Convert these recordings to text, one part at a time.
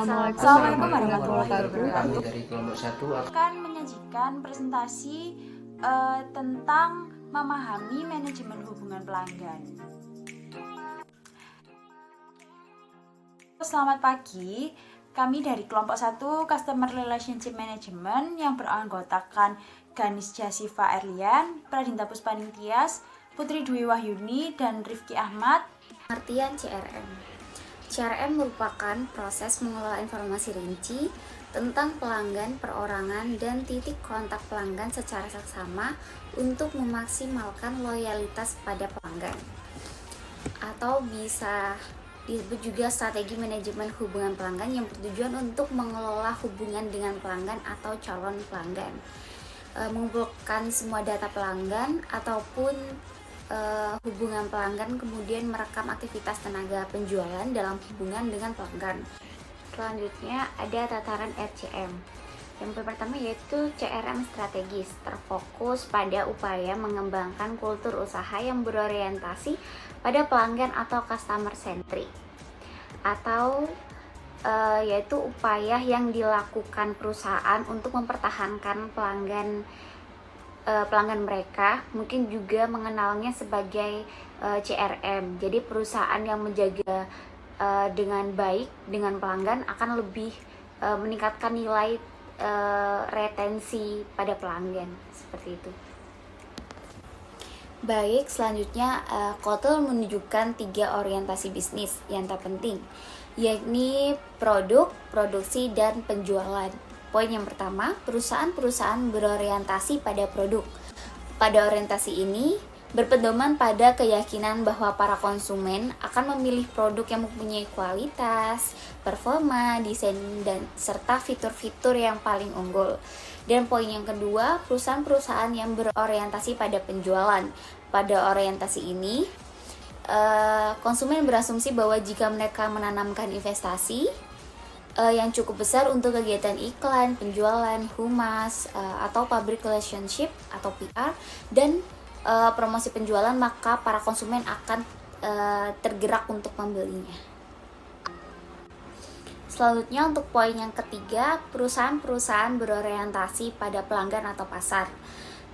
Assalamualaikum warahmatullahi wabarakatuh. Kami dari kelompok 1 akan menyajikan presentasi tentang memahami manajemen hubungan pelanggan. Selamat pagi. Kami dari kelompok 1 Customer Relationship Management yang beranggotakan Ganis Jasifa Erlian, Pradinta Puspaningtyas, Putri Dwi Wahyuni, dan Rifki Ahmad. Pengertian CRM. CRM merupakan proses mengelola informasi rinci tentang pelanggan, perorangan, dan titik kontak pelanggan secara seksama untuk memaksimalkan loyalitas pada pelanggan. Atau bisa disebut juga strategi manajemen hubungan pelanggan yang bertujuan untuk mengelola hubungan dengan pelanggan atau calon pelanggan. Mengumpulkan semua data pelanggan ataupun hubungan pelanggan, kemudian merekam aktivitas tenaga penjualan dalam hubungan dengan pelanggan. Selanjutnya ada tataran RCM. Yang pertama yaitu CRM strategis, terfokus pada upaya mengembangkan kultur usaha yang berorientasi pada pelanggan atau customer centric, atau yaitu upaya yang dilakukan perusahaan untuk mempertahankan pelanggan mereka, mungkin juga mengenalnya sebagai CRM. Jadi perusahaan yang menjaga dengan baik dengan pelanggan akan lebih meningkatkan nilai retensi pada pelanggan, seperti itu. Baik, selanjutnya Kotel menunjukkan 3 orientasi bisnis yang terpenting, yakni produk, produksi, dan penjualan. Poin yang pertama, perusahaan-perusahaan berorientasi pada produk. Pada orientasi ini, berpedoman pada keyakinan bahwa para konsumen akan memilih produk yang mempunyai kualitas, performa, desain, dan serta fitur-fitur yang paling unggul. Dan poin yang kedua, perusahaan-perusahaan yang berorientasi pada penjualan. Pada orientasi ini, konsumen berasumsi bahwa jika mereka menanamkan investasi yang cukup besar untuk kegiatan iklan, penjualan, humas, atau public relationship atau PR, dan promosi penjualan, maka para konsumen akan tergerak untuk membelinya. Selanjutnya untuk poin yang ketiga, perusahaan-perusahaan berorientasi pada pelanggan atau pasar.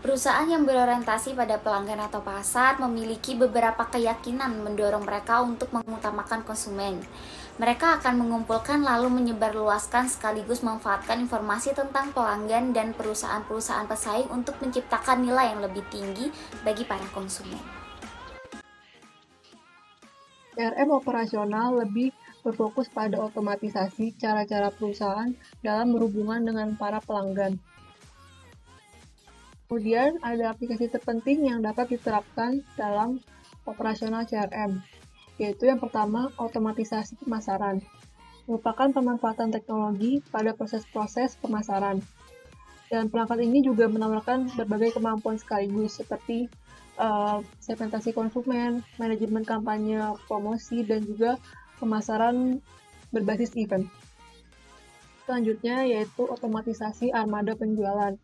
Perusahaan yang berorientasi pada pelanggan atau pasar memiliki beberapa keyakinan mendorong mereka untuk mengutamakan konsumen. Mereka akan mengumpulkan lalu menyebarluaskan sekaligus memanfaatkan informasi tentang pelanggan dan perusahaan-perusahaan pesaing untuk menciptakan nilai yang lebih tinggi bagi para konsumen. CRM operasional lebih berfokus pada otomatisasi cara-cara perusahaan dalam berhubungan dengan para pelanggan. Kemudian ada aplikasi terpenting yang dapat diterapkan dalam operasional CRM, yaitu yang pertama, otomatisasi pemasaran. Merupakan pemanfaatan teknologi pada proses-proses pemasaran. Dan perangkat ini juga menawarkan berbagai kemampuan sekaligus seperti segmentasi konsumen, manajemen kampanye, promosi, dan juga pemasaran berbasis event. Selanjutnya yaitu otomatisasi armada penjualan.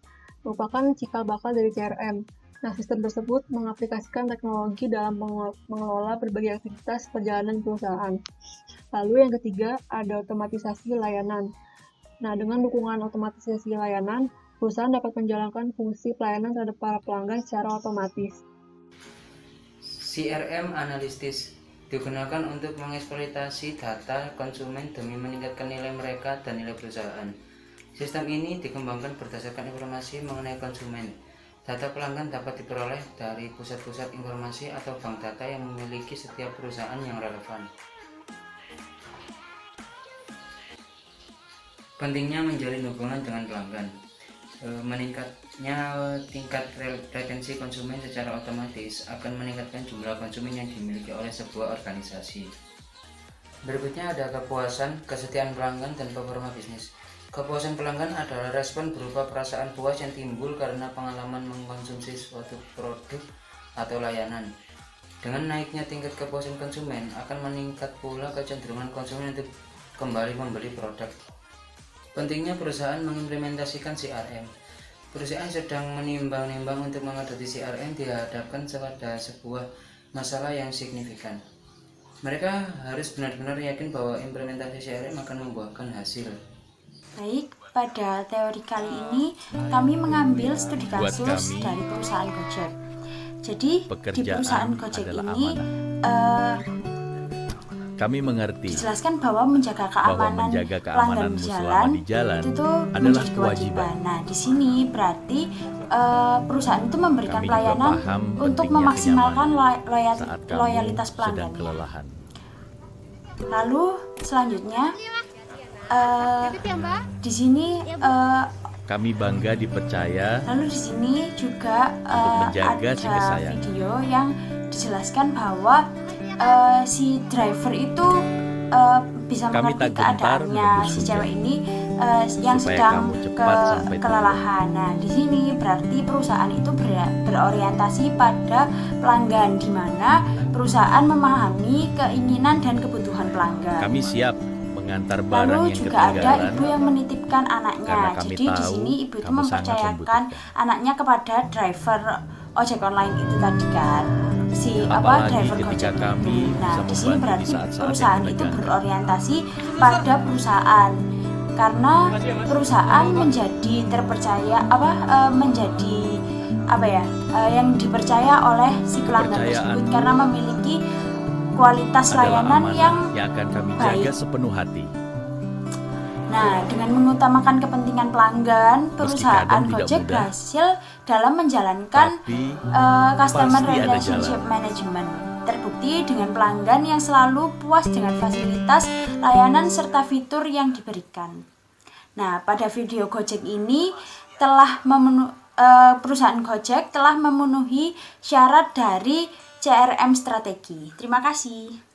Merupakan cikal bakal dari CRM. Nah, sistem tersebut mengaplikasikan teknologi dalam mengelola berbagai aktivitas perjalanan perusahaan. Lalu yang ketiga, ada otomatisasi layanan. Nah, dengan dukungan otomatisasi layanan, perusahaan dapat menjalankan fungsi pelayanan terhadap para pelanggan secara otomatis. CRM analitis digunakan untuk mengeksploitasi data konsumen demi meningkatkan nilai mereka dan nilai perusahaan. Sistem ini dikembangkan berdasarkan informasi mengenai konsumen. Data pelanggan dapat diperoleh dari pusat-pusat informasi atau bank data yang memiliki setiap perusahaan yang relevan. Pentingnya menjalin hubungan dengan pelanggan. Meningkatnya tingkat retensi konsumen secara otomatis akan meningkatkan jumlah konsumen yang dimiliki oleh sebuah organisasi. Berikutnya ada kepuasan, kesetiaan pelanggan, dan performa bisnis. Kepuasan pelanggan adalah respon berupa perasaan puas yang timbul karena pengalaman mengkonsumsi suatu produk atau layanan. Dengan naiknya tingkat kepuasan konsumen, akan meningkat pula kecenderungan konsumen untuk kembali membeli produk. Pentingnya perusahaan mengimplementasikan CRM. Perusahaan sedang menimbang-nimbang untuk mengadopsi CRM dihadapkan pada sebuah masalah yang signifikan. Mereka harus benar-benar yakin bahwa implementasi CRM akan membuahkan hasil. Baik, pada teori kali ini kami mengambil studi Buat kasus kami, dari perusahaan Gojek. Jadi di pekerjaan perusahaan Gojek adalah ini Kami mengerti dijelaskan bahwa menjaga keamanan menjaga pelanggan keamananmu di selama di jalan itu tuh adalah menjadi kewajiban. Nah, di sini berarti perusahaan itu memberikan Kami juga pelayanan paham untuk pentingnya memaksimalkan kenyamanan saat kamu loyalitas sedang pelanggannya. kelelahan. Lalu selanjutnya di sini Kami bangga dipercaya lalu di sini juga menjaga si ada kesayangan. video yang dijelaskan bahwa si driver itu bisa Kami mengerti tak gentar keadaannya menembus si hujan, cewek ini yang supaya sedang kamu cepat sampai kelelahan. Nah, di sini berarti perusahaan itu berorientasi pada pelanggan, di mana perusahaan memahami keinginan dan kebutuhan pelanggan. Kami siap mengantar barang Lalu yang juga ada ketinggalan. ibu yang menitipkan anaknya. Karena kami Jadi di tahu sini ibu itu kamu sangat mempercayakan membutuhkan. anaknya kepada driver ojek online itu tadi kan. Si Apalagi driver ketika Gojek kami itu. Nah, bisa di sini membantu di berarti saat-saat yang perusahaan itu menegangkan. berorientasi pada perusahaan. Karena perusahaan menjadi terpercaya menjadi yang dipercaya oleh si pelanggan tersebut Kepercayaan karena memiliki kualitas adalah layanan amanah yang akan kami baik. jaga sepenuh hati. Nah, dengan mengutamakan kepentingan pelanggan, perusahaan kadang tidak Gojek mudah, berhasil dalam menjalankan Tapi customer pasti ada relationship jalan. management. Terbukti dengan pelanggan yang selalu puas dengan fasilitas, layanan, serta fitur yang diberikan. Nah, pada video Gojek ini perusahaan Gojek telah memenuhi syarat dari CRM strategi. Terima kasih.